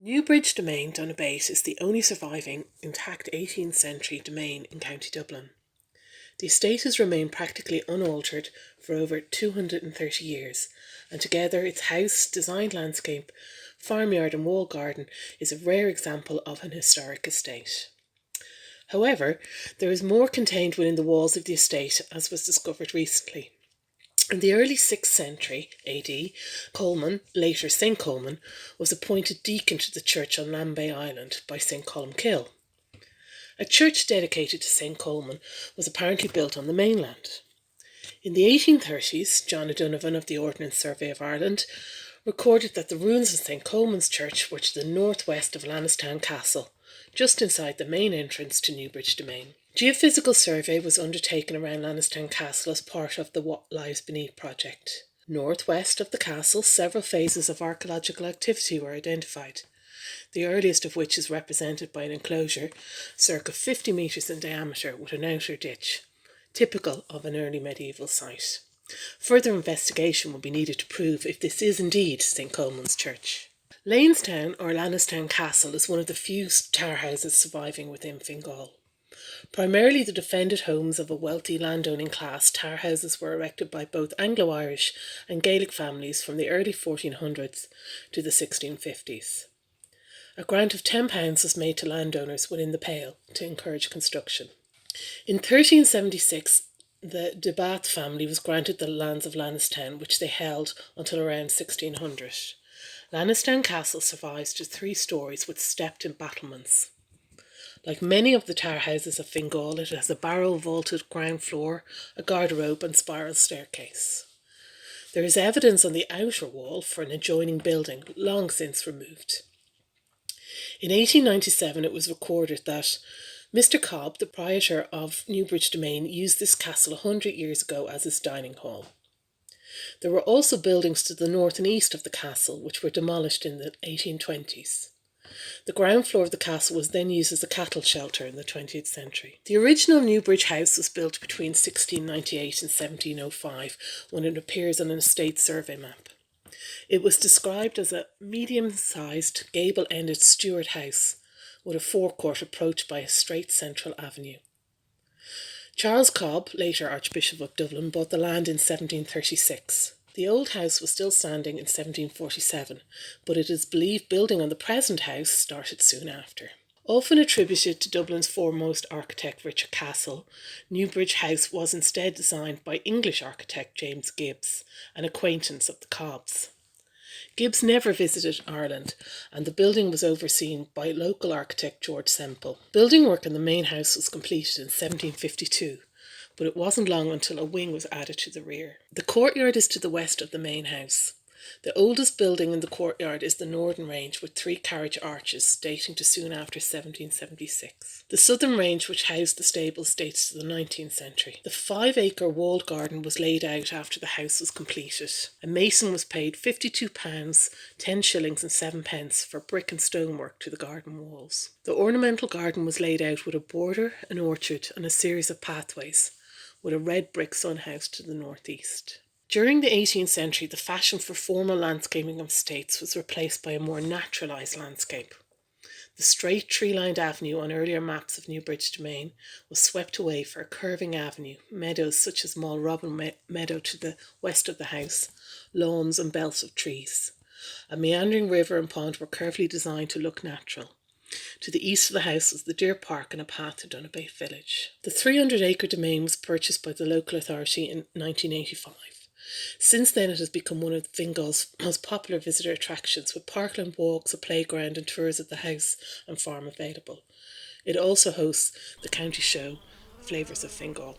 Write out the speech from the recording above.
Newbridge Demesne, Donabate is the only surviving intact 18th century domain in County Dublin. The estate has remained practically unaltered for over 230 years, and together its house, designed landscape, farmyard and wall garden is a rare example of an historic estate. However, there is more contained within the walls of the estate, as was discovered recently. In the early 6th century AD, Colman, later St Colman, was appointed deacon to the church on Lambay Island by St Columkill. A church dedicated to St Colman was apparently built on the mainland. In the 1830s, John O'Donovan of the Ordnance Survey of Ireland recorded that the ruins of St Colman's Church were to the northwest of Lannistown Castle, just inside the main entrance to Newbridge Demesne. Geophysical survey was undertaken around Lannistown Castle as part of the What Lies Beneath project. Northwest of the castle, several phases of archaeological activity were identified, the earliest of which is represented by an enclosure circa 50 metres in diameter with an outer ditch, typical of an early medieval site. Further investigation will be needed to prove if this is indeed St Colman's Church. Lanestown or Lannistown Castle is one of the few tower houses surviving within Fingal. Primarily the defended homes of a wealthy landowning class, tower houses were erected by both Anglo-Irish and Gaelic families from the early 1400s to the 1650s. A grant of £10 was made to landowners within the Pale to encourage construction. In 1376, the Donabate family was granted the lands of Lannistown, which they held until around 1600. Lannistown Castle survives to 3 stories with stepped battlements. Like many of the tower houses of Fingal, it has a barrel-vaulted ground floor, a garderobe and spiral staircase. There is evidence on the outer wall for an adjoining building, long since removed. In 1897 it was recorded that Mr. Cobb, the proprietor of Newbridge Demesne, used this castle 100 years ago as his dining hall. There were also buildings to the north and east of the castle, which were demolished in the 1820s. The ground floor of the castle was then used as a cattle shelter in the 20th century. The original Newbridge House was built between 1698 and 1705 when it appears on an estate survey map. It was described as a medium-sized, gable-ended Stuart house with a forecourt approached by a straight central avenue. Charles Cobb, later Archbishop of Dublin, bought the land in 1736. The old house was still standing in 1747, but it is believed building on the present house started soon after. Often attributed to Dublin's foremost architect Richard Castle, Newbridge House was instead designed by English architect James Gibbs, an acquaintance of the Cobbs. Gibbs never visited Ireland, and the building was overseen by local architect George Semple. Building work in the main house was completed in 1752, but it wasn't long until a wing was added to the rear. The courtyard is to the west of the main house. The oldest building in the courtyard is the northern range with 3 carriage arches dating to soon after 1776. The southern range, which housed the stables, dates to the 19th century. The 5-acre walled garden was laid out after the house was completed. A mason was paid £52, 10 shillings and 7 pence for brick and stonework to the garden walls. The ornamental garden was laid out with a border, an orchard and a series of pathways, with a red brick sun house to the northeast. During the 18th century, the fashion for formal landscaping of estates was replaced by a more naturalised landscape. The straight tree-lined avenue on earlier maps of Newbridge Demesne was swept away for a curving avenue, meadows such as Mall Robin Meadow to the west of the house, lawns and belts of trees. A meandering river and pond were carefully designed to look natural. To the east of the house was the Deer Park and a path to Donabate village. The 300-acre domain was purchased by the local authority in 1985. Since then it has become one of Fingal's most popular visitor attractions, with parkland walks, a playground and tours of the house and farm available. It also hosts the county show Flavours of Fingal.